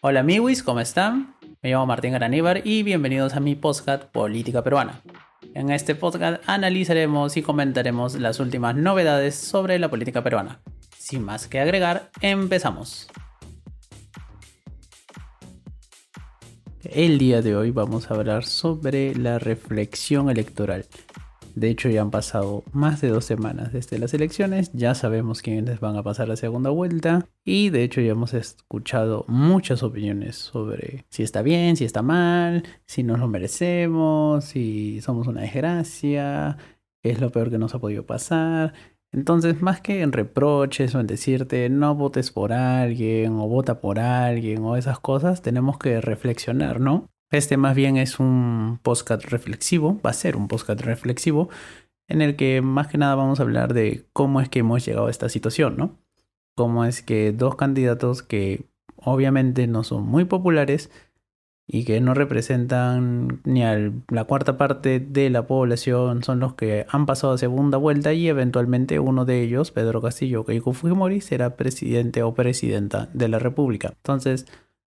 Hola amigos, ¿cómo están? Me llamo Martín Garaníbar y bienvenidos a mi podcast Política Peruana. En este podcast analizaremos y comentaremos las últimas novedades sobre la política peruana. Sin más que agregar, empezamos. El día de hoy vamos a hablar sobre la reflexión electoral. De hecho, ya han pasado más de 2 semanas desde las elecciones, ya sabemos quiénes van a pasar la segunda vuelta y de hecho ya hemos escuchado muchas opiniones sobre si está bien, si está mal, si nos lo merecemos, si somos una desgracia, qué es lo peor que nos ha podido pasar. Entonces, más que en reproches o en decirte no votes por alguien o vota por alguien o esas cosas, tenemos que reflexionar, ¿no? Este más bien es un podcast reflexivo, va a ser un podcast reflexivo en el que más que nada vamos a hablar de cómo es que hemos llegado a esta situación, ¿no? Cómo es que dos candidatos que obviamente no son muy populares y que no representan ni a la cuarta parte de la población son los que han pasado a segunda vuelta y eventualmente uno de ellos, Pedro Castillo o Keiko Fujimori, será presidente o presidenta de la República. Entonces,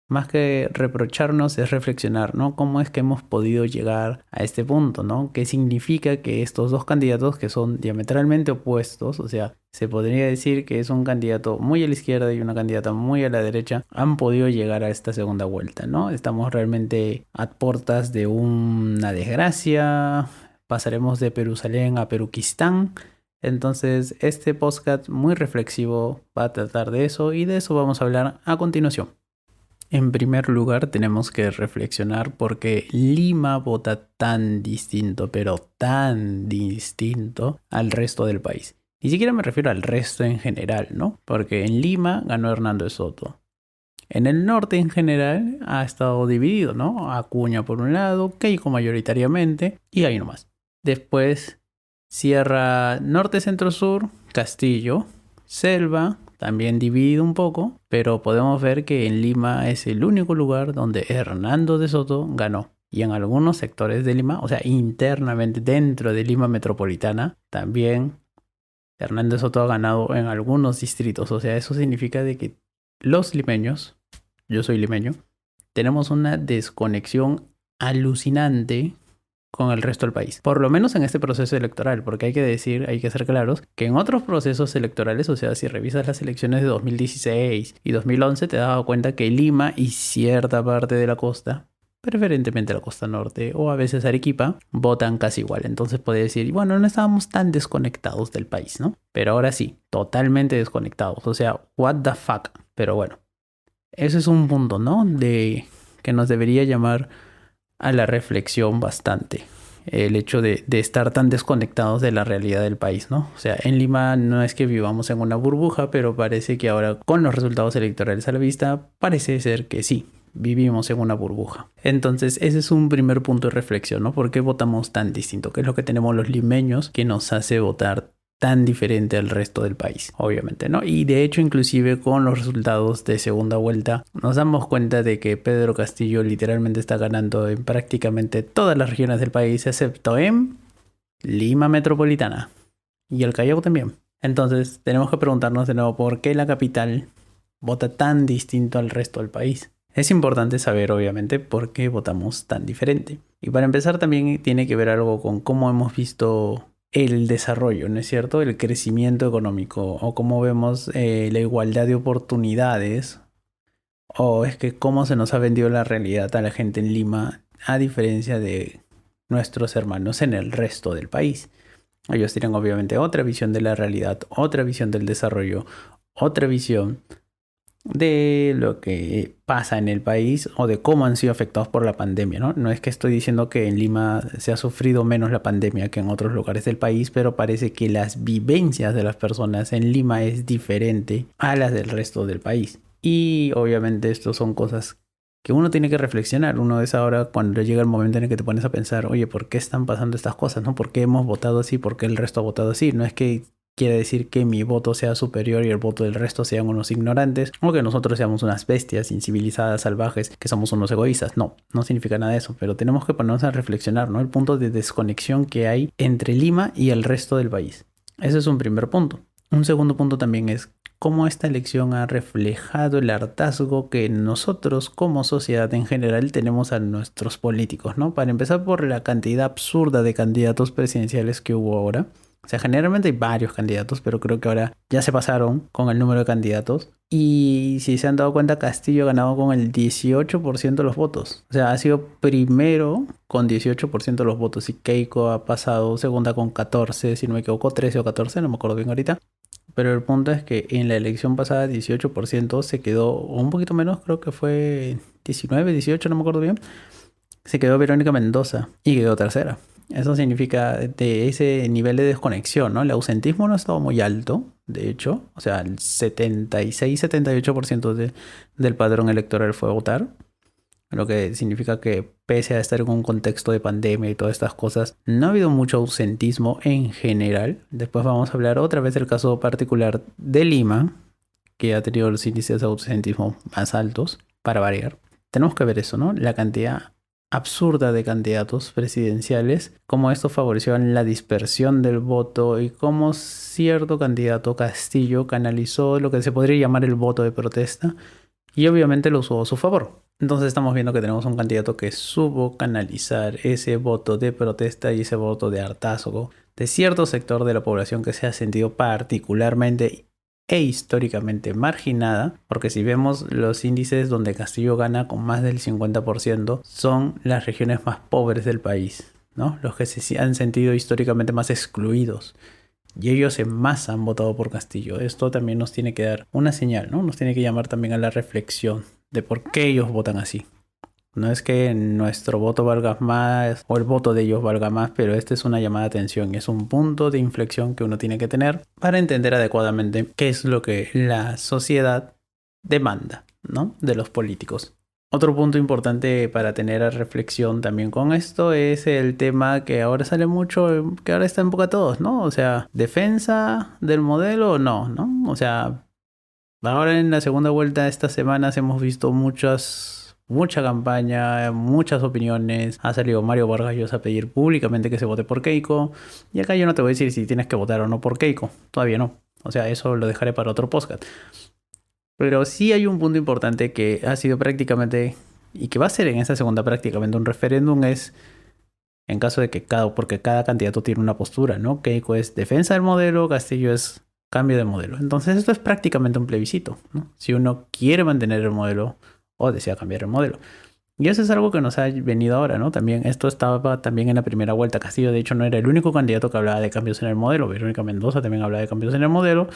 más que reprocharnos es reflexionar, ¿no? ¿Cómo es que hemos podido llegar a este punto, ¿no? ¿Qué significa que estos dos candidatos que son diametralmente opuestos, o sea, se podría decir que es un candidato muy a la izquierda y una candidata muy a la derecha, han podido llegar a esta segunda vuelta, ¿no? Estamos realmente a puertas de una desgracia, pasaremos de Perusalén a Peruquistán. Entonces, este podcast muy reflexivo va a tratar de eso y de eso vamos a hablar a continuación. En primer lugar, tenemos que reflexionar por qué Lima vota tan distinto, pero tan distinto al resto del país. Ni siquiera me refiero al resto en general, ¿no? Porque en Lima ganó Hernando de Soto. En el norte en general ha estado dividido, ¿no? Acuña por un lado, Keiko mayoritariamente, y ahí nomás. Después cierra norte, centro, sur, Castillo, Selva, también dividido un poco, pero podemos ver que en Lima es el único lugar donde Hernando de Soto ganó. Y en algunos sectores de Lima, o sea, internamente dentro de Lima metropolitana, también Hernando de Soto ha ganado en algunos distritos. O sea, eso significa de que los limeños, yo soy limeño, tenemos una desconexión alucinante con el resto del país. Por lo menos en este proceso electoral, porque hay que decir, hay que ser claros, que en otros procesos electorales, o sea, si revisas las elecciones de 2016 y 2011, te das dado cuenta que Lima y cierta parte de la costa, preferentemente la costa norte o a veces Arequipa, votan casi igual. Entonces puede decir, bueno, no estábamos tan desconectados del país, ¿no? Pero ahora sí, totalmente desconectados. O sea, what the fuck. Pero bueno, ese es un punto, ¿no? De que nos debería llamar a la reflexión bastante. El hecho de estar tan desconectados de la realidad del país, ¿no? O sea, en Lima no es que vivamos en una burbuja, pero parece que ahora con los resultados electorales a la vista, parece ser que sí, vivimos en una burbuja. Entonces, ese es un primer punto de reflexión, ¿no? ¿Por qué votamos tan distinto? ¿Qué es lo que tenemos los limeños que nos hace votar tan diferente al resto del país, obviamente, ¿no? Y de hecho, inclusive con los resultados de segunda vuelta, nos damos cuenta de que Pedro Castillo literalmente está ganando en prácticamente todas las regiones del país, excepto en Lima Metropolitana y el Callao también. Entonces, tenemos que preguntarnos de nuevo por qué la capital vota tan distinto al resto del país. Es importante saber, obviamente, por qué votamos tan diferente. Y para empezar, también tiene que ver algo con cómo hemos visto el desarrollo, ¿no es cierto? El crecimiento económico o cómo vemos la igualdad de oportunidades o es que cómo se nos ha vendido la realidad a la gente en Lima a diferencia de nuestros hermanos en el resto del país. Ellos tienen obviamente otra visión de la realidad, otra visión del desarrollo, otra visión de lo que pasa en el país o de cómo han sido afectados por la pandemia, ¿no? No es que estoy diciendo que en Lima se ha sufrido menos la pandemia que en otros lugares del país, pero parece que las vivencias de las personas en Lima es diferente a las del resto del país. Y obviamente esto son cosas que uno tiene que reflexionar. Uno es ahora cuando llega el momento en el que te pones a pensar, oye, ¿por qué están pasando estas cosas, no? ¿Por qué hemos votado así? ¿Por qué el resto ha votado así? No es que quiere decir que mi voto sea superior y el voto del resto sean unos ignorantes o que nosotros seamos unas bestias incivilizadas, salvajes, que somos unos egoístas. No, no significa nada de eso, pero tenemos que ponernos a reflexionar, ¿no? El punto de desconexión que hay entre Lima y el resto del país. Ese es un primer punto. Un segundo punto también es cómo esta elección ha reflejado el hartazgo que nosotros como sociedad en general tenemos a nuestros políticos, ¿no? Para empezar por la cantidad absurda de candidatos presidenciales que hubo ahora. O sea, generalmente hay varios candidatos, pero creo que ahora ya se pasaron con el número de candidatos. Y si se han dado cuenta, Castillo ha ganado con el 18% de los votos. O sea, ha sido primero con 18% de los votos. Y Keiko ha pasado segunda con 14, si no me equivoco, 13 o 14, no me acuerdo bien ahorita. Pero el punto es que en la elección pasada 18% se quedó, o un poquito menos, creo que fue 19, 18, no me acuerdo bien. Se quedó Verónica Mendoza y quedó tercera. Eso significa de ese nivel de desconexión, ¿no? El ausentismo no ha estado muy alto, de hecho. O sea, el 76-78% del padrón electoral fue a votar. Lo que significa que pese a estar en un contexto de pandemia y todas estas cosas, no ha habido mucho ausentismo en general. Después vamos a hablar otra vez del caso particular de Lima, que ha tenido los índices de ausentismo más altos, para variar. Tenemos que ver eso, ¿no? La cantidad absurda de candidatos presidenciales, cómo esto favoreció la dispersión del voto y cómo cierto candidato, Castillo, canalizó lo que se podría llamar el voto de protesta y obviamente lo usó a su favor. Entonces estamos viendo que tenemos un candidato que supo canalizar ese voto de protesta y ese voto de hartazgo de cierto sector de la población que se ha sentido particularmente e históricamente marginada, porque si vemos los índices donde Castillo gana con más del 50%, son las regiones más pobres del país, ¿no? Los que se han sentido históricamente más excluidos. Y ellos en masa han votado por Castillo. Esto también nos tiene que dar una señal, ¿no? Nos tiene que llamar también a la reflexión de por qué ellos votan así. No es que nuestro voto valga más o el voto de ellos valga más, pero esta es una llamada de atención. Es un punto de inflexión que uno tiene que tener para entender adecuadamente qué es lo que la sociedad demanda, ¿no? De los políticos. Otro punto importante para tener a reflexión también con esto es el tema que ahora sale mucho, que ahora está en boca de todos, ¿no? O sea, defensa del modelo o no, ¿no? O sea, ahora en la segunda vuelta de estas semanas hemos visto mucha campaña, muchas opiniones. Ha salido Mario Vargas Llosa a pedir públicamente que se vote por Keiko. Y acá yo no te voy a decir si tienes que votar o no por Keiko. Todavía no. O sea, eso lo dejaré para otro podcast. Pero sí hay un punto importante que ha sido prácticamente, y que va a ser en esta segunda prácticamente un referéndum, es en caso de que porque cada candidato tiene una postura, ¿no? Keiko es defensa del modelo, Castillo es cambio de modelo. Entonces esto es prácticamente un plebiscito, ¿no? Si uno quiere mantener el modelo o desea cambiar el modelo. Y eso es algo que nos ha venido ahora, ¿no? También esto estaba también en la primera vuelta. Castillo, de hecho, no era el único candidato que hablaba de cambios en el modelo. Verónica Mendoza también hablaba de cambios en el modelo.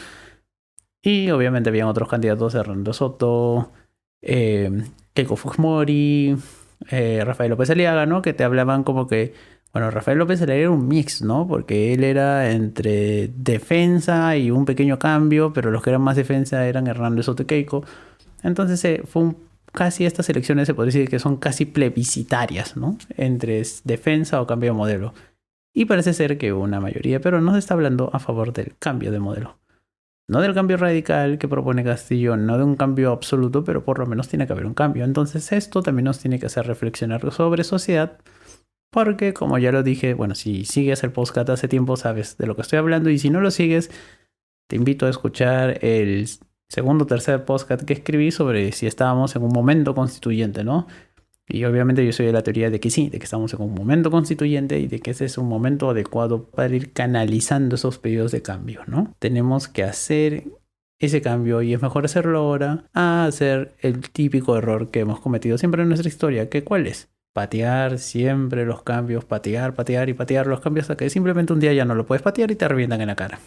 Y obviamente habían otros candidatos, Hernando Soto, Keiko Fujimori, Rafael López Aliaga, ¿no? Que te hablaban como que, bueno, Rafael López Aliaga era un mix, ¿no? Porque él era entre defensa y un pequeño cambio, pero los que eran más defensa eran Hernando Soto y Keiko. Entonces casi estas elecciones se podría decir que son casi plebiscitarias, ¿no? Entre defensa o cambio de modelo. Y parece ser que una mayoría, pero no se está hablando a favor del cambio de modelo. No del cambio radical que propone Castillo, no de un cambio absoluto, pero por lo menos tiene que haber un cambio. Entonces esto también nos tiene que hacer reflexionar sobre sociedad, porque como ya lo dije, bueno, si sigues el podcast hace tiempo sabes de lo que estoy hablando, y si no lo sigues, te invito a escuchar el segundo o tercer podcast que escribí sobre si estábamos en un momento constituyente, ¿no? Y obviamente yo soy de la teoría de que sí, de que estamos en un momento constituyente y de que ese es un momento adecuado para ir canalizando esos pedidos de cambio, ¿no? Tenemos que hacer ese cambio y es mejor hacerlo ahora a hacer el típico error que hemos cometido siempre en nuestra historia, que ¿cuál es? Patear siempre los cambios, patear y patear los cambios hasta que simplemente un día ya no lo puedes patear y te revientan en la cara.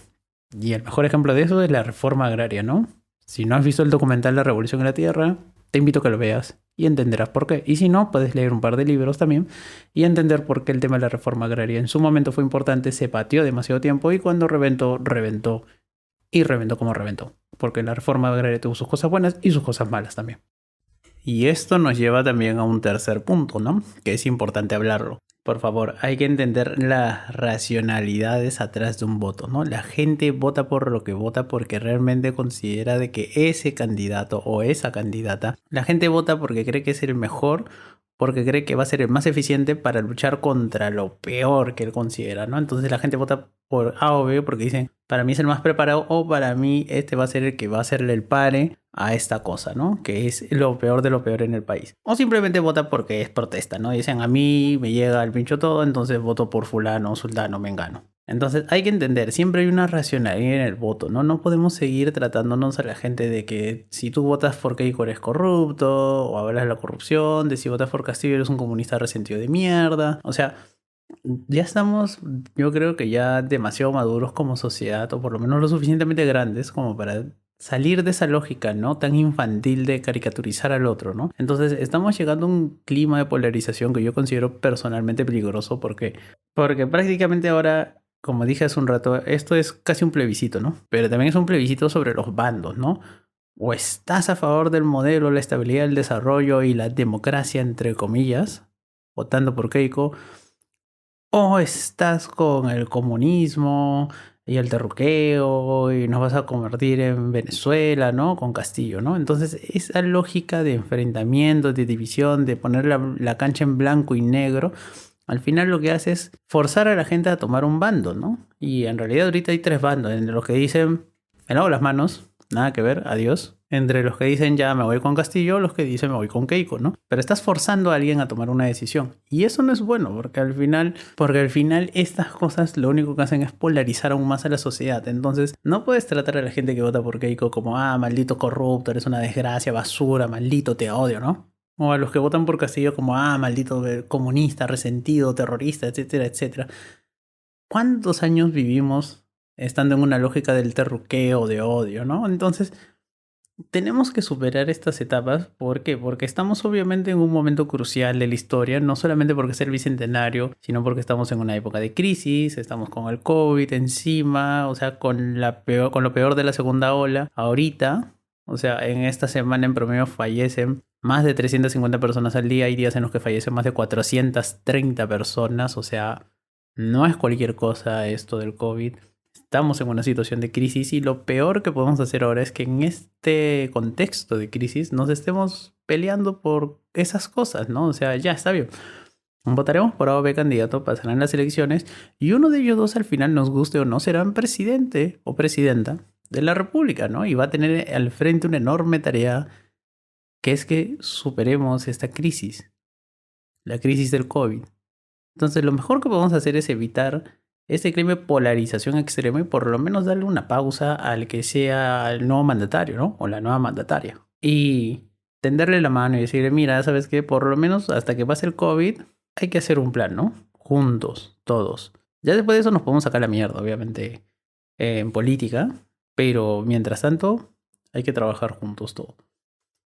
Y el mejor ejemplo de eso es la reforma agraria, ¿no? Si no has visto el documental La Revolución en la Tierra, te invito a que lo veas y entenderás por qué. Y si no, puedes leer un par de libros también y entender por qué el tema de la reforma agraria en su momento fue importante, se pateó demasiado tiempo y cuando reventó y reventó como reventó. Porque la reforma agraria tuvo sus cosas buenas y sus cosas malas también. Y esto nos lleva también a un tercer punto, ¿no? Que es importante hablarlo. Por favor, hay que entender las racionalidades atrás de un voto, ¿no? La gente vota por lo que vota porque realmente considera de que ese candidato o esa candidata, la gente vota porque cree que es el mejor, porque cree que va a ser el más eficiente para luchar contra lo peor que él considera, ¿no? Entonces la gente vota por A o B porque dicen, para mí es el más preparado o para mí este va a ser el que va a hacerle el pare a esta cosa, ¿no? Que es lo peor de lo peor en el país. O simplemente vota porque es protesta, ¿no? Dicen, a mí me llega el pincho todo, entonces voto por fulano, sultano, mengano. Entonces hay que entender, siempre hay una racionalidad en el voto, ¿no? No podemos seguir tratándonos a la gente de que si tú votas por Keiko eres corrupto, o hablas de la corrupción, de si votas por Castillo eres un comunista resentido de mierda. O sea, ya estamos, yo creo que ya demasiado maduros como sociedad, o por lo menos lo suficientemente grandes como para salir de esa lógica, ¿no? Tan infantil de caricaturizar al otro, ¿no? Entonces estamos llegando a un clima de polarización que yo considero personalmente peligroso porque prácticamente ahora, como dije hace un rato, esto es casi un plebiscito, ¿no? Pero también es un plebiscito sobre los bandos, ¿no? O estás a favor del modelo, la estabilidad, el desarrollo y la democracia, entre comillas, votando por Keiko, o estás con el comunismo y el terruqueo y nos vas a convertir en Venezuela, ¿no? Con Castillo, ¿no? Entonces esa lógica de enfrentamiento, de división, de poner la cancha en blanco y negro, al final lo que hace es forzar a la gente a tomar un bando, ¿no? Y en realidad ahorita hay tres bandos, entre los que dicen, me lavo las manos, nada que ver, adiós. Entre los que dicen ya me voy con Castillo, los que dicen me voy con Keiko, ¿no? Pero estás forzando a alguien a tomar una decisión. Y eso no es bueno, porque al final estas cosas lo único que hacen es polarizar aún más a la sociedad. Entonces, no puedes tratar a la gente que vota por Keiko como, maldito corrupto, eres una desgracia, basura, maldito, te odio, ¿no? O a los que votan por Castillo como, maldito comunista, resentido, terrorista, etcétera, etcétera. ¿Cuántos años vivimos estando en una lógica del terruqueo, de odio, ¿no? Entonces, tenemos que superar estas etapas. ¿Por qué? Porque estamos obviamente en un momento crucial de la historia, no solamente porque es el bicentenario, sino porque estamos en una época de crisis, estamos con el COVID encima, o sea, con lo peor de la segunda ola. Ahorita, o sea, en esta semana en promedio fallecen más de 350 personas al día. Hay días en los que fallecen más de 430 personas, o sea, no es cualquier cosa esto del COVID. Estamos en una situación de crisis y lo peor que podemos hacer ahora es que en este contexto de crisis nos estemos peleando por esas cosas, ¿no? O sea, ya está bien. Votaremos por A o B candidato, pasarán las elecciones y uno de ellos dos al final, nos guste o no, serán presidente o presidenta de la República, ¿no? Y va a tener al frente una enorme tarea que es que superemos esta crisis, la crisis del COVID. Entonces lo mejor que podemos hacer es evitar este clima de polarización extrema y por lo menos darle una pausa al que sea el nuevo mandatario, ¿no? O la nueva mandataria. Y tenderle la mano y decirle, mira, ¿sabes qué? Por lo menos hasta que pase el COVID hay que hacer un plan, ¿no? Juntos, todos. Ya después de eso nos podemos sacar la mierda, obviamente, en política. Pero mientras tanto, hay que trabajar juntos todos.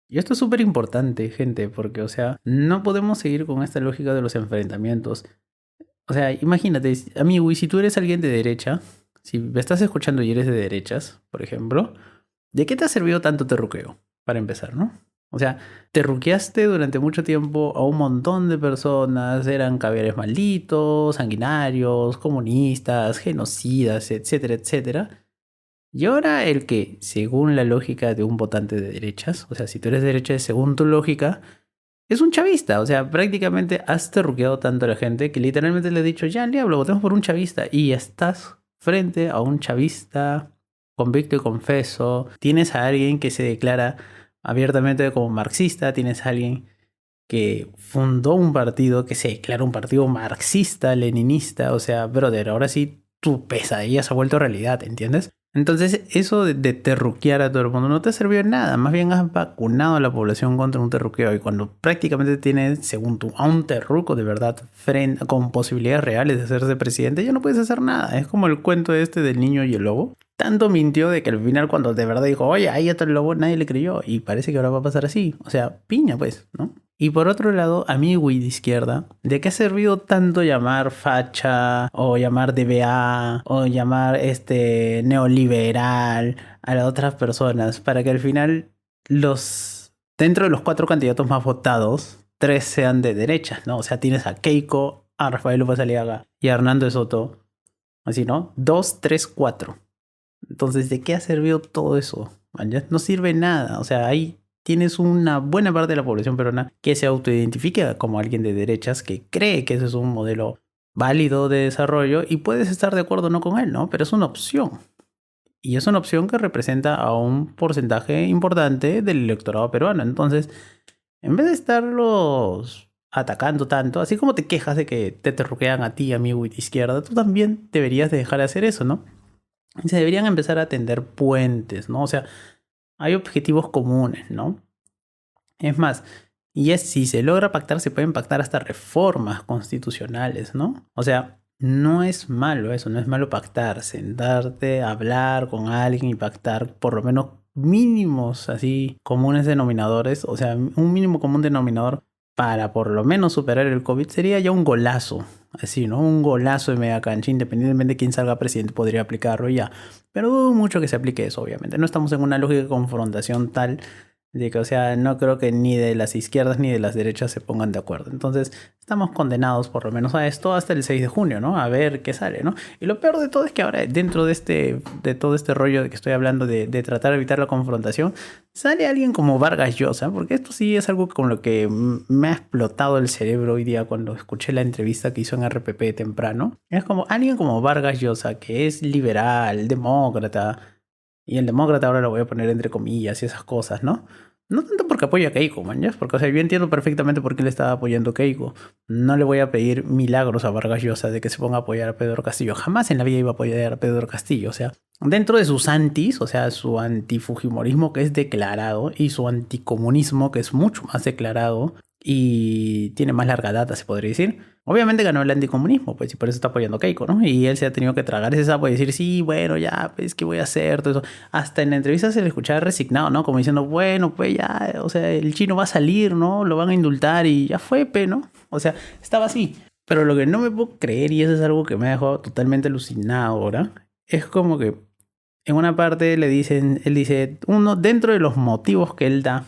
Y esto es súper importante, gente, porque, o sea, no podemos seguir con esta lógica de los enfrentamientos. O sea, imagínate, amigo, y si tú eres alguien de derecha, si me estás escuchando y eres de derechas, por ejemplo, ¿de qué te ha servido tanto terruqueo? Para empezar, ¿no? O sea, terruqueaste durante mucho tiempo a un montón de personas, eran caviares malditos, sanguinarios, comunistas, genocidas, etcétera, etcétera. Y ahora el que, según la lógica de un votante de derechas, o sea, si tú eres de derecha, según tu lógica, es un chavista. O sea, prácticamente has terruqueado tanto a la gente que literalmente le he dicho, ya, al diablo, votemos por un chavista. Y estás frente a un chavista convicto y confeso. Tienes a alguien que se declara abiertamente como marxista. Tienes a alguien que fundó un partido que se declara un partido marxista, leninista. O sea, brother, ahora sí tu pesadilla se ha vuelto realidad, ¿entiendes? Entonces, eso de terruquear a todo el mundo no te ha servido de nada. Más bien has vacunado a la población contra un terruqueo. Y cuando prácticamente tienes, según tú, a un terruco de verdad con posibilidades reales de hacerse presidente, ya no puedes hacer nada. Es como el cuento este del niño y el lobo. Tanto mintió de que al final, cuando de verdad dijo, oye, ahí está el lobo, nadie le creyó. Y parece que ahora va a pasar así. O sea, piña, pues, ¿no? Y por otro lado, amigo y de izquierda, ¿de qué ha servido tanto llamar facha o llamar DBA o llamar neoliberal a las otras personas para que al final dentro de los 4 candidatos más votados, 3 sean de derechas, ¿no? O sea, tienes a Keiko, a Rafael López Aliaga y a Hernando de Soto. Así, ¿no? 2, 3, 4. Entonces, ¿de qué ha servido todo eso? Ya no sirve nada. O sea, ahí tienes una buena parte de la población peruana que se autoidentifica como alguien de derechas, que cree que ese es un modelo válido de desarrollo y puedes estar de acuerdo o no con él, ¿no? Pero es una opción. Y es una opción que representa a un porcentaje importante del electorado peruano. Entonces, en vez de estarlos atacando tanto, así como te quejas de que te terruquean a ti, amigo de izquierda, tú también deberías de dejar de hacer eso, ¿no? Se deberían empezar a tender puentes, ¿no? O sea, hay objetivos comunes, ¿no? Es más, y es si se logra pactar, se pueden pactar hasta reformas constitucionales, ¿no? O sea, no es malo eso, no es malo pactar, sentarte, hablar con alguien y pactar por lo menos mínimos así comunes denominadores, o sea, un mínimo común denominador para por lo menos superar el COVID sería ya un golazo, así, ¿no? Un golazo de media cancha, independientemente de quién salga presidente, podría aplicarlo ya. Pero dudo mucho que se aplique eso, obviamente. No estamos en una lógica de confrontación tal de que, o sea, no creo que ni de las izquierdas ni de las derechas se pongan de acuerdo. Entonces, estamos condenados por lo menos a esto hasta el 6 de junio, ¿no? A ver qué sale, ¿no? Y lo peor de todo es que ahora, dentro de todo este rollo de que estoy hablando de tratar de evitar la confrontación, sale alguien como Vargas Llosa, porque esto sí es algo con lo que me ha explotado el cerebro hoy día cuando escuché la entrevista que hizo en RPP temprano. Es como alguien como Vargas Llosa, que es liberal, demócrata, y el demócrata ahora lo voy a poner entre comillas y esas cosas, ¿no? No tanto porque apoya a Keiko, man, ¿ya? Porque, o sea, yo entiendo perfectamente por qué le estaba apoyando a Keiko. No le voy a pedir milagros a Vargas Llosa de que se ponga a apoyar a Pedro Castillo. Jamás en la vida iba a apoyar a Pedro Castillo. O sea, dentro de sus antis, o sea, su antifujimorismo que es declarado y su anticomunismo que es mucho más declarado y tiene más larga data, se podría decir. Obviamente ganó el anticomunismo, pues, y por eso está apoyando a Keiko, ¿no? Y él se ha tenido que tragar ese sapo y decir, sí, bueno, ya, pues, ¿qué voy a hacer? Todo eso. Hasta en la entrevista se le escuchaba resignado, ¿no? Como diciendo, bueno, pues ya, o sea, el chino va a salir, ¿no? Lo van a indultar y ya fue, ¿no? O sea, estaba así. Pero lo que no me puedo creer, y eso es algo que me ha dejado totalmente alucinado ahora, es como que en una parte le dicen, él dice, uno, dentro de los motivos que él da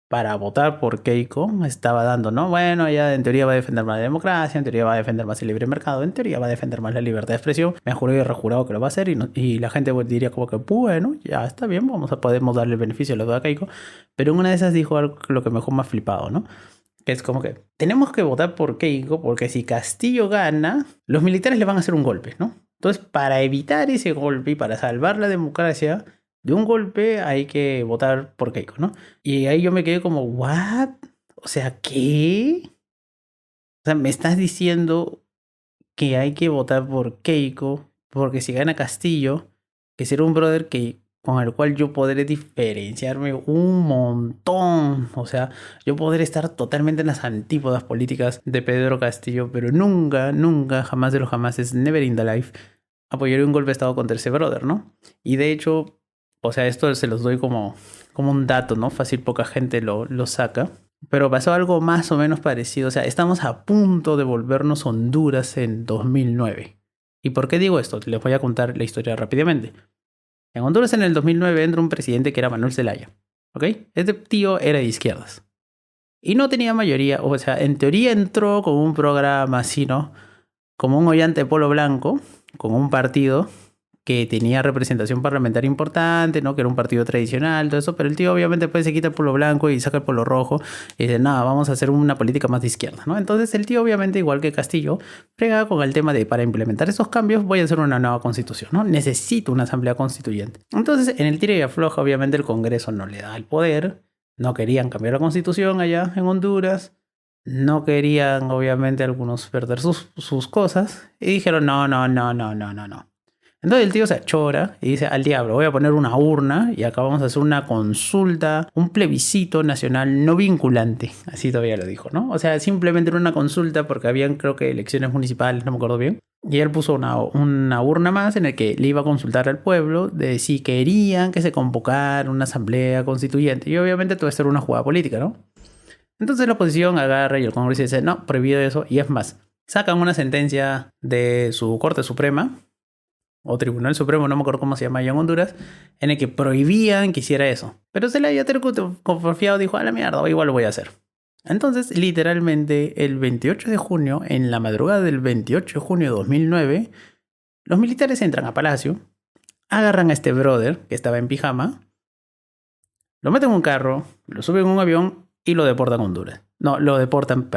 para votar por Keiko, estaba dando, ¿no? Bueno, ella en teoría va a defender más la democracia, en teoría va a defender más el libre mercado, en teoría va a defender más la libertad de expresión. Me ha jurado y rejurado que lo va a hacer y la gente diría como que, bueno, ya está bien, podemos darle el beneficio de la duda a Keiko. Pero en una de esas dijo algo lo que mejor me ha flipado, ¿no? Que es como que tenemos que votar por Keiko porque si Castillo gana, los militares le van a hacer un golpe, ¿no? Entonces, para evitar ese golpe y para salvar la democracia de un golpe, hay que votar por Keiko, ¿no? Y ahí yo me quedé como, ¿what? O sea, ¿qué? O sea, me estás diciendo que hay que votar por Keiko porque si gana Castillo, que será un brother que con el cual yo podré diferenciarme un montón. O sea, yo podré estar totalmente en las antípodas políticas de Pedro Castillo, pero nunca, nunca, jamás de los jamases, never in the life, apoyaré un golpe de estado contra ese brother, ¿no? Y de hecho, o sea, esto se los doy como un dato, ¿no? Fácil, poca gente lo saca. Pero pasó algo más o menos parecido. O sea, estamos a punto de volvernos Honduras en 2009. ¿Y por qué digo esto? Les voy a contar la historia rápidamente. En Honduras en el 2009 entra un presidente que era Manuel Zelaya. ¿Ok? Este tío era de izquierdas. Y no tenía mayoría. O sea, en teoría entró con un programa así, ¿no? Como un hollante de polo blanco, con un partido que tenía representación parlamentaria importante, ¿no? Que era un partido tradicional, todo eso, pero el tío obviamente pues se quita el polo blanco y saca el polo rojo y dice, nada, vamos a hacer una política más de izquierda, ¿no? Entonces el tío obviamente, igual que Castillo, frega con el tema de para implementar esos cambios voy a hacer una nueva constitución, ¿no? Necesito una asamblea constituyente. Entonces en el tira y afloja obviamente el Congreso no le da el poder, no querían cambiar la constitución allá en Honduras, no querían obviamente algunos perder sus cosas y dijeron, no, no, no, no, no, no, no. Entonces el tío se achora y dice, al diablo, voy a poner una urna y acá vamos a hacer una consulta, un plebiscito nacional no vinculante. Así todavía lo dijo, ¿no? O sea, simplemente era una consulta porque habían, creo que, elecciones municipales, no me acuerdo bien. Y él puso una urna más en la que le iba a consultar al pueblo de si querían que se convocara una asamblea constituyente. Y obviamente todo esto era una jugada política, ¿no? Entonces la oposición agarra y el Congreso dice, no, prohibido eso. Y es más, sacan una sentencia de su Corte Suprema o Tribunal Supremo, no me acuerdo cómo se llama allá en Honduras, en el que prohibían que hiciera eso. Pero Zelaya terco confiado dijo, a la mierda, igual lo voy a hacer. Entonces, literalmente, el 28 de junio, en la madrugada del 28 de junio de 2009, los militares entran a Palacio, agarran a este brother que estaba en pijama, lo meten en un carro, lo suben en un avión y lo deportan a Honduras. No, lo deportan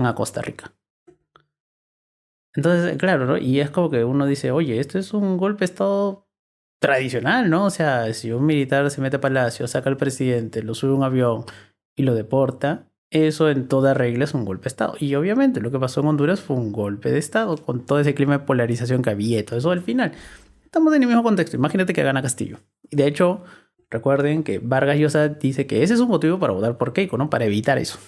a Costa Rica. Entonces, claro, ¿no? Y es como que uno dice, oye, esto es un golpe de Estado tradicional, ¿no? O sea, si un militar se mete a Palacio, saca al presidente, lo sube a un avión y lo deporta, eso en toda regla es un golpe de Estado. Y obviamente lo que pasó en Honduras fue un golpe de Estado, con todo ese clima de polarización que había y todo eso al final. Estamos en el mismo contexto. Imagínate que gana Castillo. Y de hecho, recuerden que Vargas Llosa dice que ese es un motivo para votar por Keiko, ¿no? Para evitar eso.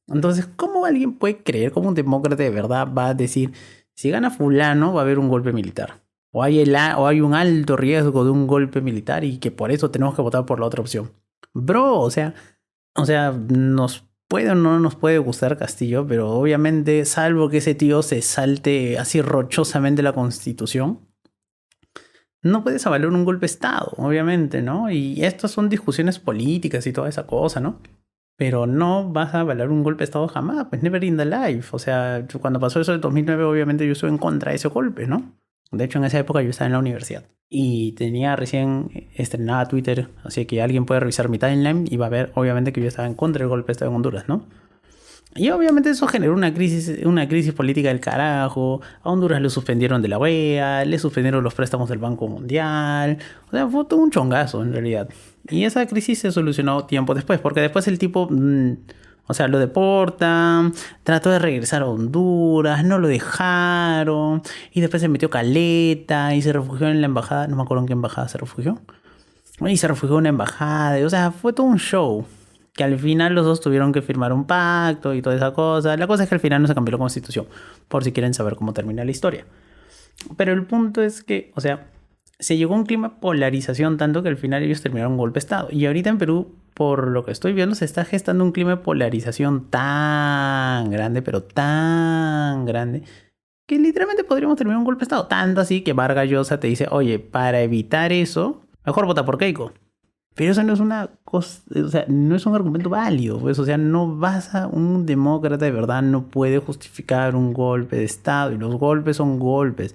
Entonces, ¿cómo alguien puede creer, cómo un demócrata de verdad va a decir, si gana fulano va a haber un golpe militar? O hay un alto riesgo de un golpe militar y que por eso tenemos que votar por la otra opción. Bro, o sea, nos puede o no nos puede gustar Castillo, pero obviamente, salvo que ese tío se salte así rochosamente la Constitución, no puedes avalar un golpe de Estado, obviamente, ¿no? Y estas son discusiones políticas y toda esa cosa, ¿no? Pero no vas a avalar un golpe de Estado jamás, pues never in the life. O sea, cuando pasó eso en 2009, obviamente yo estuve en contra de ese golpe, ¿no? De hecho, en esa época yo estaba en la universidad y tenía recién estrenada Twitter, así que alguien puede revisar mi timeline y va a ver, obviamente, que yo estaba en contra del golpe de Estado en Honduras, ¿no? Y obviamente eso generó una crisis política del carajo. A Honduras le suspendieron de la OEA, le suspendieron los préstamos del Banco Mundial. O sea, fue todo un chongazo en realidad. Y esa crisis se solucionó tiempo después, porque después el tipo, o sea, lo deportan, trató de regresar a Honduras, no lo dejaron, y después se metió caleta y se refugió en la embajada, no me acuerdo en qué embajada se refugió. Y se refugió en una embajada, o sea, fue todo un show. Que al final los dos tuvieron que firmar un pacto y toda esa cosa. La cosa es que al final no se cambió la constitución, por si quieren saber cómo termina la historia. Pero el punto es que, o sea, se llegó a un clima de polarización tanto que al final ellos terminaron un golpe de Estado. Y ahorita en Perú, por lo que estoy viendo, se está gestando un clima de polarización tan grande, pero tan grande, que literalmente podríamos terminar un golpe de Estado. Tanto así que Vargas Llosa te dice, oye, para evitar eso, mejor vota por Keiko. Pero eso no es una cosa, o sea, no es un argumento válido, pues, o sea, un demócrata de verdad no puede justificar un golpe de Estado, y los golpes son golpes,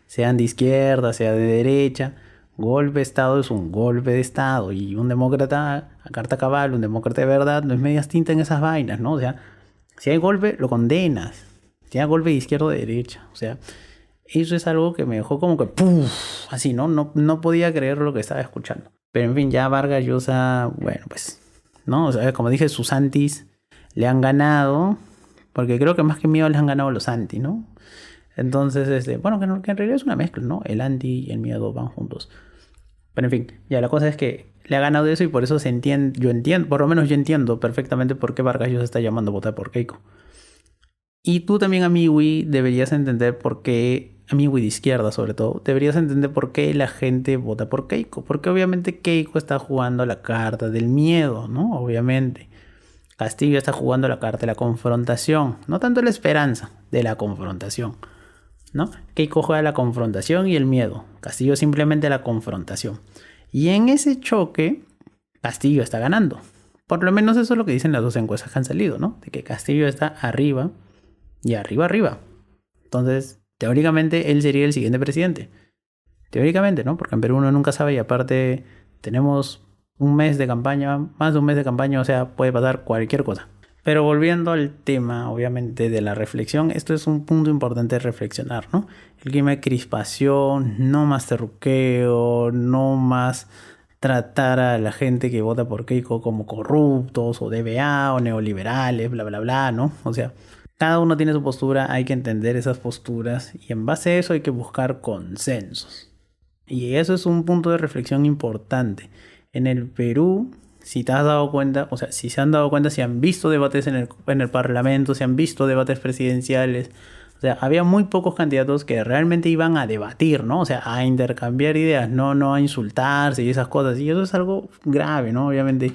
sean de izquierda, sea de derecha, golpe de Estado es un golpe de Estado, y un demócrata a carta cabal, un demócrata de verdad, no es medias tinta en esas vainas, ¿no? O sea, si hay golpe, lo condenas, si hay golpe de izquierda o de derecha, o sea, eso es algo que me dejó como que, ¡puf! Así, ¿no? No podía creer lo que estaba escuchando. Pero en fin, ya Vargas Llosa, bueno, pues, ¿no? O sea, como dije, sus antis le han ganado, porque creo que más que miedo les han ganado los anti, ¿no? Entonces, bueno, que en realidad es una mezcla, ¿no? El anti y el miedo van juntos. Pero en fin, ya la cosa es que le ha ganado eso y por eso yo entiendo, por lo menos yo entiendo perfectamente por qué Vargas Llosa está llamando a votar por Keiko. Y tú también, amigui, deberías entender por qué, amigui de izquierda sobre todo, deberías entender por qué la gente vota por Keiko. Porque obviamente Keiko está jugando la carta del miedo, ¿no? Obviamente. Castillo está jugando la carta de la confrontación. No tanto la esperanza, de la confrontación, ¿no? Keiko juega la confrontación y el miedo. Castillo simplemente la confrontación. Y en ese choque, Castillo está ganando. Por lo menos eso es lo que dicen las dos encuestas que han salido, ¿no? De que Castillo está arriba y arriba. Entonces, teóricamente, él sería el siguiente presidente. Teóricamente, ¿no? Porque en Perú uno nunca sabe y aparte tenemos un mes de campaña, más de un mes de campaña, o sea, puede pasar cualquier cosa. Pero volviendo al tema, obviamente, de la reflexión, esto es un punto importante de reflexionar, ¿no? El clima de crispación, no más terruqueo, no más tratar a la gente que vota por Keiko como corruptos o DBA o neoliberales, bla, bla, bla, ¿no? O sea, cada uno tiene su postura, hay que entender esas posturas y en base a eso hay que buscar consensos. Y eso es un punto de reflexión importante. En el Perú, si te has dado cuenta, o sea, si se han dado cuenta, si han visto debates en el Parlamento, si han visto debates presidenciales, o sea, había muy pocos candidatos que realmente iban a debatir, ¿no? O sea, a intercambiar ideas, no a insultarse y esas cosas. Y eso es algo grave, ¿no? Obviamente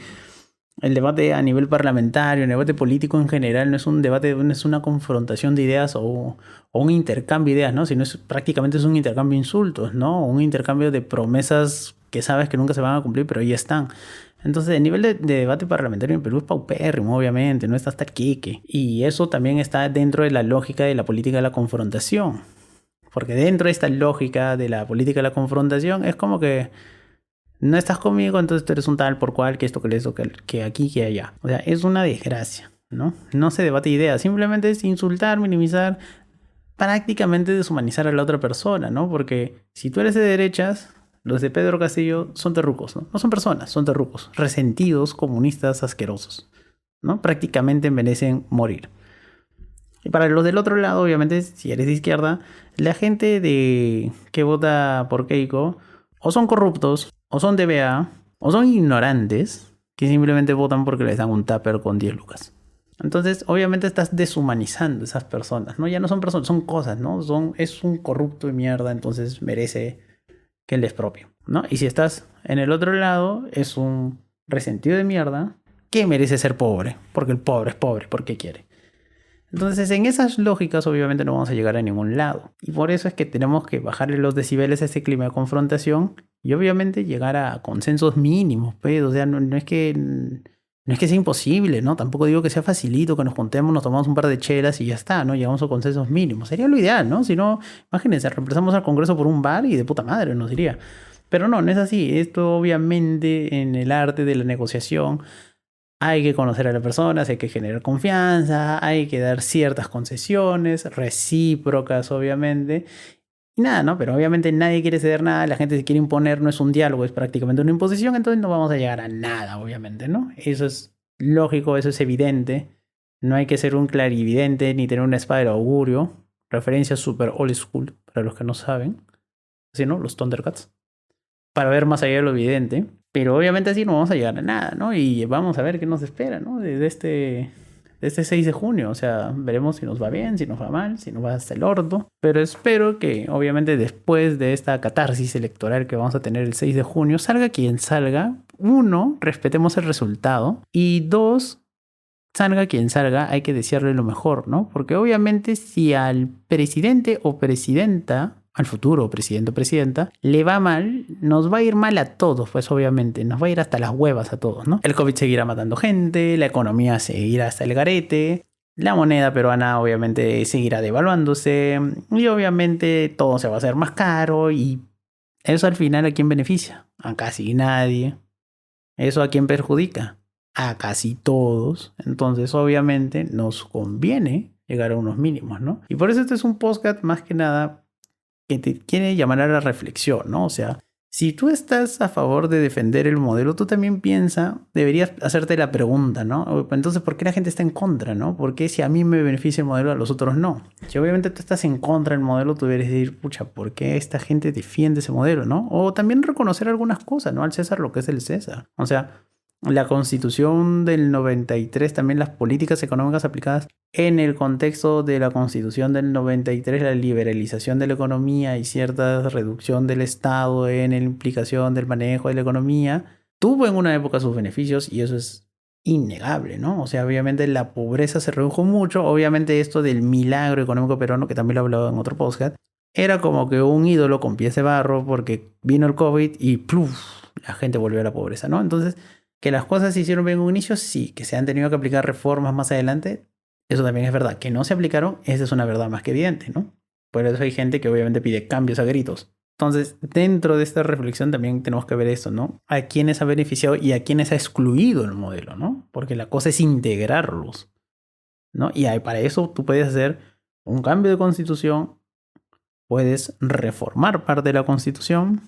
el debate a nivel parlamentario, el debate político en general, no es un debate, no es una confrontación de ideas o un intercambio de ideas, ¿no? Sino prácticamente es un intercambio de insultos, ¿no? Un intercambio de promesas que sabes que nunca se van a cumplir, pero ahí están. Entonces el nivel de debate parlamentario en Perú es paupérrimo, obviamente, no está hasta el quique. Y eso también está dentro de la lógica de la política de la confrontación. Porque dentro de esta lógica de la política de la confrontación es como que no estás conmigo, entonces tú eres un tal por cual, que esto, que esto, que aquí, que allá. O sea, es una desgracia, ¿no? No se debate ideas, simplemente es insultar, minimizar, prácticamente deshumanizar a la otra persona, ¿no? Porque si tú eres de derechas, los de Pedro Castillo son terrucos, ¿no? No son personas, son terrucos, resentidos, comunistas, asquerosos, ¿no? Prácticamente merecen morir. Y para los del otro lado, obviamente, si eres de izquierda, la gente que vota por Keiko o son corruptos, o son DBA, o son ignorantes que simplemente votan porque les dan un tupper con 10 lucas. Entonces, obviamente estás deshumanizando a esas personas, ¿no? Ya no son personas, son cosas, ¿no? Es un corrupto de mierda, entonces merece que él es propio, ¿no? Y si estás en el otro lado, es un resentido de mierda que merece ser pobre, porque el pobre es pobre, porque quiere. Entonces, en esas lógicas, obviamente no vamos a llegar a ningún lado. Y por eso es que tenemos que bajarle los decibeles a este clima de confrontación y obviamente llegar a consensos mínimos, pues. O sea, no es que sea imposible, ¿no? Tampoco digo que sea facilito, que nos juntemos, nos tomamos un par de chelas y ya está, ¿no? Llegamos a consensos mínimos. Sería lo ideal, ¿no? Si no, imagínense, reemplazamos al Congreso por un bar y de puta madre nos diría. Pero no es así. Esto obviamente en el arte de la negociación hay que conocer a las personas, hay que generar confianza, hay que dar ciertas concesiones recíprocas, obviamente. Y nada, ¿no? Pero obviamente nadie quiere ceder nada, la gente se quiere imponer, no es un diálogo, es prácticamente una imposición, entonces no vamos a llegar a nada, obviamente, ¿no? Eso es lógico, eso es evidente. No hay que ser un clarividente ni tener una espada de augurio. Referencia super old school, para los que no saben. Así, ¿no? Los Thundercats. Para ver más allá de lo evidente. Pero obviamente así no vamos a llegar a nada, ¿no? Y vamos a ver qué nos espera, ¿no? De este 6 de junio. O sea, veremos si nos va bien, si nos va mal, si nos va hasta el orto. Pero espero que, obviamente, después de esta catarsis electoral que vamos a tener el 6 de junio, salga quien salga. Uno, respetemos el resultado. Y dos, salga quien salga, hay que desearle lo mejor, ¿no? Porque obviamente si al presidente o presidenta, al futuro presidente o presidenta, le va mal, nos va a ir mal a todos, pues obviamente, nos va a ir hasta las huevas a todos, ¿no? El COVID seguirá matando gente, la economía seguirá hasta el garete, la moneda peruana obviamente seguirá devaluándose y obviamente todo se va a hacer más caro y eso al final ¿a quién beneficia? A casi nadie. ¿Eso a quién perjudica? A casi todos. Entonces obviamente nos conviene llegar a unos mínimos, ¿no? Y por eso este es un podcast más que nada que te quiere llamar a la reflexión, ¿no? O sea, si tú estás a favor de defender el modelo, tú también deberías hacerte la pregunta, ¿no? Entonces, ¿por qué la gente está en contra, ¿no? ¿Por qué si a mí me beneficia el modelo, a los otros no? Si obviamente tú estás en contra del modelo, tú deberías decir, pucha, ¿por qué esta gente defiende ese modelo, ¿no? O también reconocer algunas cosas, ¿no? Al César lo que es el César. O sea, la Constitución del 93, también las políticas económicas aplicadas en el contexto de la Constitución del 93, la liberalización de la economía y cierta reducción del Estado en la implicación del manejo de la economía, tuvo en una época sus beneficios y eso es innegable, ¿no? O sea, obviamente la pobreza se redujo mucho, obviamente esto del milagro económico peruano, que también lo he hablado en otro podcast, era como que un ídolo con pies de barro porque vino el COVID y ¡pluf! La gente volvió a la pobreza, ¿no? Entonces, que las cosas se hicieron bien en un inicio, sí. Que se han tenido que aplicar reformas más adelante, eso también es verdad. Que no se aplicaron, esa es una verdad más que evidente, ¿no? Por eso hay gente que obviamente pide cambios a gritos. Entonces, dentro de esta reflexión también tenemos que ver esto, ¿no? A quiénes ha beneficiado y a quiénes ha excluido el modelo, ¿no? Porque la cosa es integrarlos, ¿no? Y para eso tú puedes hacer un cambio de constitución, puedes reformar parte de la constitución,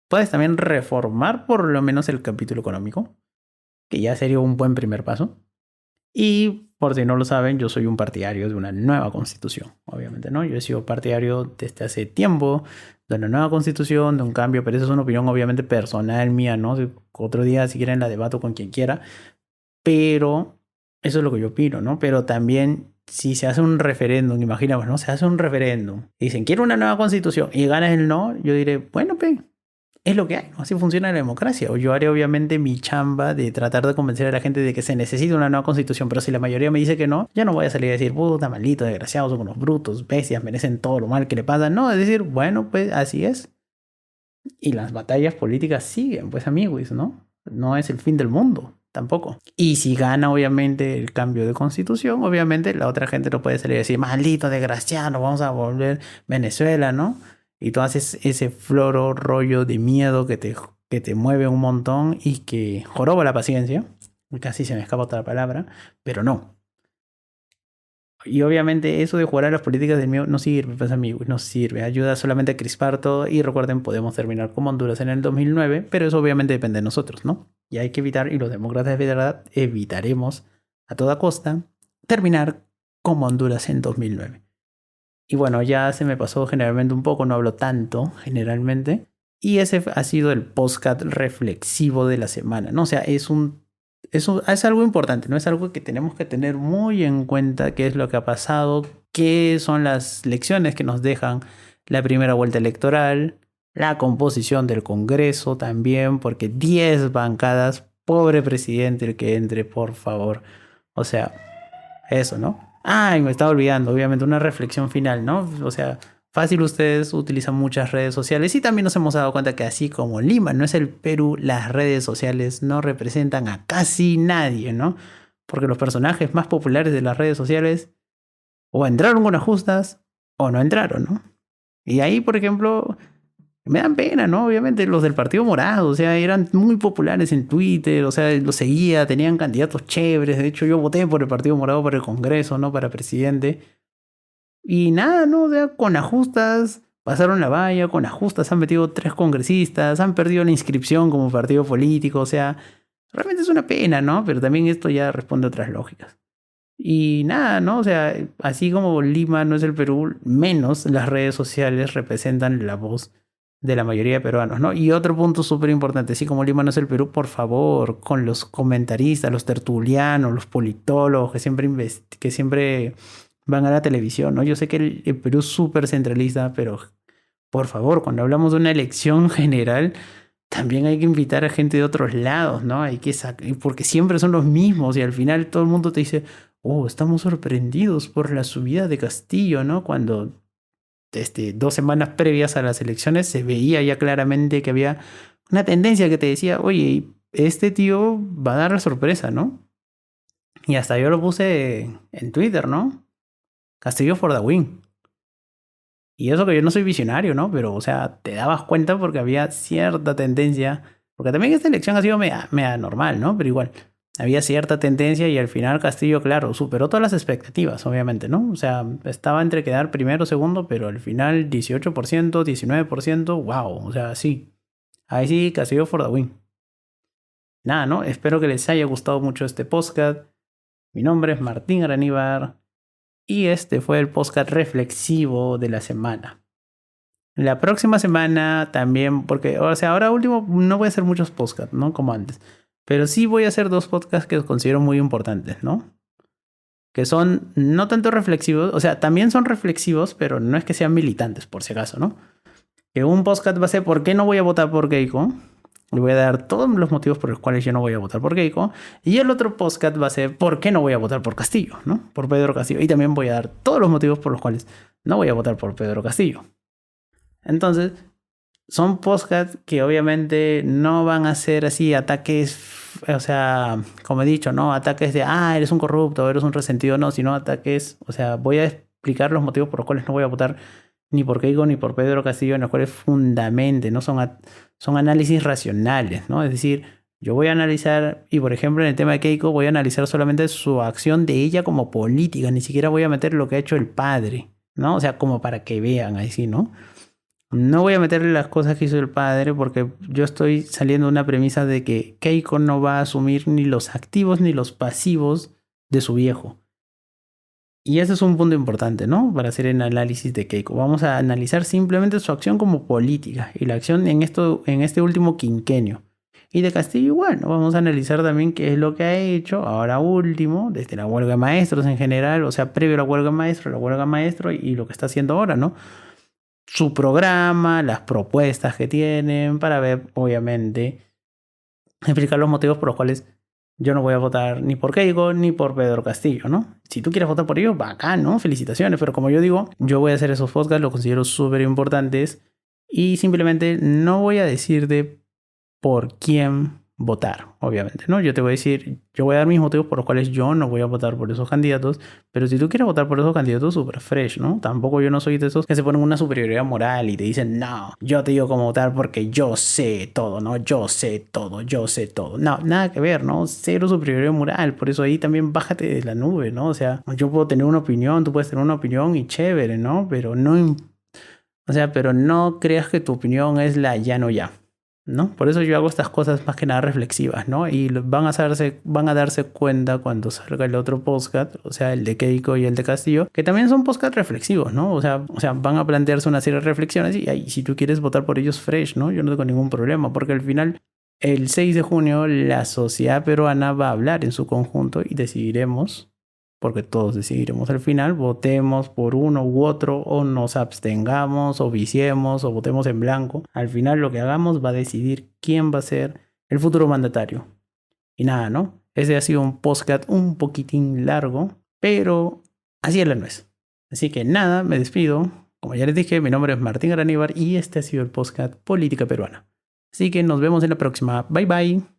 puedes también reformar por lo menos el capítulo económico, que ya sería un buen primer paso. Y por si no lo saben, yo soy un partidario de una nueva constitución, obviamente, ¿no? Yo he sido partidario desde hace tiempo de una nueva constitución, de un cambio, pero esa es una opinión obviamente personal mía, ¿no? Otro día, si quieren, la debato con quien quiera, pero eso es lo que yo opino, ¿no? Pero también, si se hace un referéndum, imaginamos, ¿no? Se hace un referéndum y dicen, quiero una nueva constitución y ganas el no, yo diré, bueno, es lo que hay, ¿no? Así funciona la democracia. O yo haré obviamente mi chamba de tratar de convencer a la gente de que se necesita una nueva constitución, pero si la mayoría me dice que no, ya no voy a salir a decir, puta, maldito, desgraciados, son unos brutos, bestias, merecen todo lo mal que le pasa. No, es decir, bueno, pues así es. Y las batallas políticas siguen, pues amigos, ¿no? no es el fin del mundo, tampoco. Y si gana, obviamente, el cambio de constitución, obviamente la otra gente no puede salir y decir, maldito desgraciado, vamos a volver Venezuela, ¿no? Y tú haces ese floro rollo de miedo que te mueve un montón y que joroba la paciencia. Casi se me escapa otra palabra, pero no. Y obviamente eso de jugar a las políticas del miedo no sirve, pues amigos, no sirve. Ayuda solamente a crispar todo y recuerden, podemos terminar como Honduras en el 2009, pero eso obviamente depende de nosotros, ¿no? Y hay que evitar, y los demócratas de verdad evitaremos a toda costa terminar como Honduras en 2009. Y bueno, ya se me pasó generalmente un poco, no hablo tanto generalmente. Y ese ha sido el podcast reflexivo de la semana, ¿no? O sea, es algo importante, ¿no? Es algo que tenemos que tener muy en cuenta, qué es lo que ha pasado, qué son las lecciones que nos dejan la primera vuelta electoral, la composición del Congreso también, porque 10 bancadas, pobre presidente el que entre, por favor. O sea, eso, ¿no? Ay, me estaba olvidando, obviamente, una reflexión final, ¿no? O sea, fácil, ustedes utilizan muchas redes sociales y también nos hemos dado cuenta que así como Lima no es el Perú, las redes sociales no representan a casi nadie, ¿no? Porque los personajes más populares de las redes sociales o entraron con las justas o no entraron, ¿no? Y ahí, por ejemplo, me dan pena, ¿no? Obviamente los del Partido Morado, o sea, eran muy populares en Twitter, o sea, los seguía, tenían candidatos chéveres, de hecho yo voté por el Partido Morado para el Congreso, ¿no? Para presidente. Y nada, ¿no? O sea, con ajustas pasaron la valla, con ajustas han metido 3 congresistas, han perdido la inscripción como partido político, o sea, realmente es una pena, ¿no? Pero también esto ya responde a otras lógicas. Y nada, ¿no? O sea, así como Lima no es el Perú, menos las redes sociales representan la voz de la mayoría de peruanos, ¿no? Y otro punto súper importante, así como Lima no es el Perú, por favor, con los comentaristas, los tertulianos, los politólogos que siempre van a la televisión, ¿no? Yo sé que el Perú es súper centralista, pero por favor, cuando hablamos de una elección general, también hay que invitar a gente de otros lados, ¿no? Hay que porque siempre son los mismos y al final todo el mundo te dice, oh, estamos sorprendidos por la subida de Castillo, ¿no? Cuando 2 semanas previas a las elecciones se veía ya claramente que había una tendencia que te decía, oye, este tío va a dar la sorpresa, ¿no? Y hasta yo lo puse en Twitter, ¿no? Castillo for the win. Y eso que yo no soy visionario, ¿no? Pero, o sea, te dabas cuenta porque había cierta tendencia, porque también esta elección ha sido media normal, ¿no? Pero igual, había cierta tendencia y al final Castillo, claro, superó todas las expectativas, obviamente, ¿no? O sea, estaba entre quedar primero o segundo, pero al final 18%, 19%, wow, o sea, sí. Ahí sí, Castillo for the win. Nada, ¿no? Espero que les haya gustado mucho este podcast. Mi nombre es Martín Araníbar. Y este fue el podcast reflexivo de la semana. La próxima semana también, porque, o sea, ahora último no voy a hacer muchos podcasts, ¿no? Como antes. Pero sí voy a hacer 2 podcasts que considero muy importantes, ¿no? Que son no tanto reflexivos, o sea, también son reflexivos, pero no es que sean militantes, por si acaso, ¿no? Que un podcast va a ser ¿por qué no voy a votar por Keiko? Le voy a dar todos los motivos por los cuales yo no voy a votar por Keiko. Y el otro podcast va a ser ¿por qué no voy a votar por Castillo? ¿No? Por Pedro Castillo. Y también voy a dar todos los motivos por los cuales no voy a votar por Pedro Castillo. Entonces, son podcasts que obviamente no van a ser así ataques, o sea, como he dicho, ¿no? Ataques de, eres un corrupto, eres un resentido, no, sino ataques, o sea, voy a explicar los motivos por los cuales no voy a votar ni por Keiko ni por Pedro Castillo, en los cuales fundamente, ¿no? Son análisis racionales, ¿no? Es decir, yo voy a analizar, y por ejemplo en el tema de Keiko, voy a analizar solamente su acción de ella como política, ni siquiera voy a meter lo que ha hecho el padre, ¿no? O sea, como para que vean así, ¿no? No voy a meterle las cosas que hizo el padre porque yo estoy saliendo de una premisa de que Keiko no va a asumir ni los activos ni los pasivos de su viejo. Y ese es un punto importante, ¿no? Para hacer el análisis de Keiko. Vamos a analizar simplemente su acción como política y la acción en este último quinquenio. Y de Castillo igual, ¿no? Vamos a analizar también qué es lo que ha hecho ahora último, desde la huelga de maestros en general, o sea, previo a la huelga de maestro y lo que está haciendo ahora, ¿no? Su programa, las propuestas que tienen, para ver, obviamente, explicar los motivos por los cuales yo no voy a votar ni por Keiko ni por Pedro Castillo, ¿no? Si tú quieres votar por ellos, bacán, ¿no? Felicitaciones, pero como yo digo, yo voy a hacer esos podcasts, los considero súper importantes y simplemente no voy a decirte por quién votar, obviamente, ¿no? Yo te voy a decir, yo voy a dar mis motivos por los cuales yo no voy a votar por esos candidatos, pero si tú quieres votar por esos candidatos, súper fresh, ¿no? Tampoco yo no soy de esos que se ponen una superioridad moral y te dicen, no, yo te digo cómo votar porque yo sé todo, ¿no? Yo sé todo, yo sé todo. No, nada que ver, ¿no? Cero superioridad moral, por eso ahí también bájate de la nube, ¿no? O sea, yo puedo tener una opinión, tú puedes tener una opinión y chévere, ¿no? Pero no, o sea, pero no creas que tu opinión es la ya no ya, ¿no? Por eso yo hago estas cosas más que nada reflexivas, ¿no? Y van a darse cuenta cuando salga el otro podcast, o sea, el de Keiko y el de Castillo, que también son podcast reflexivos, ¿no? O sea, van a plantearse una serie de reflexiones y ahí, si tú quieres votar por ellos fresh, ¿no? Yo no tengo ningún problema, porque al final, el 6 de junio, la sociedad peruana va a hablar en su conjunto y decidiremos, porque todos decidiremos al final, votemos por uno u otro o nos abstengamos o viciemos o votemos en blanco. Al final lo que hagamos va a decidir quién va a ser el futuro mandatario. Y nada, ¿no? Ese ha sido un podcast un poquitín largo, pero así es la nuez. Así que nada, me despido. Como ya les dije, mi nombre es Martín Graníbar y este ha sido el podcast Política Peruana. Así que nos vemos en la próxima. Bye bye.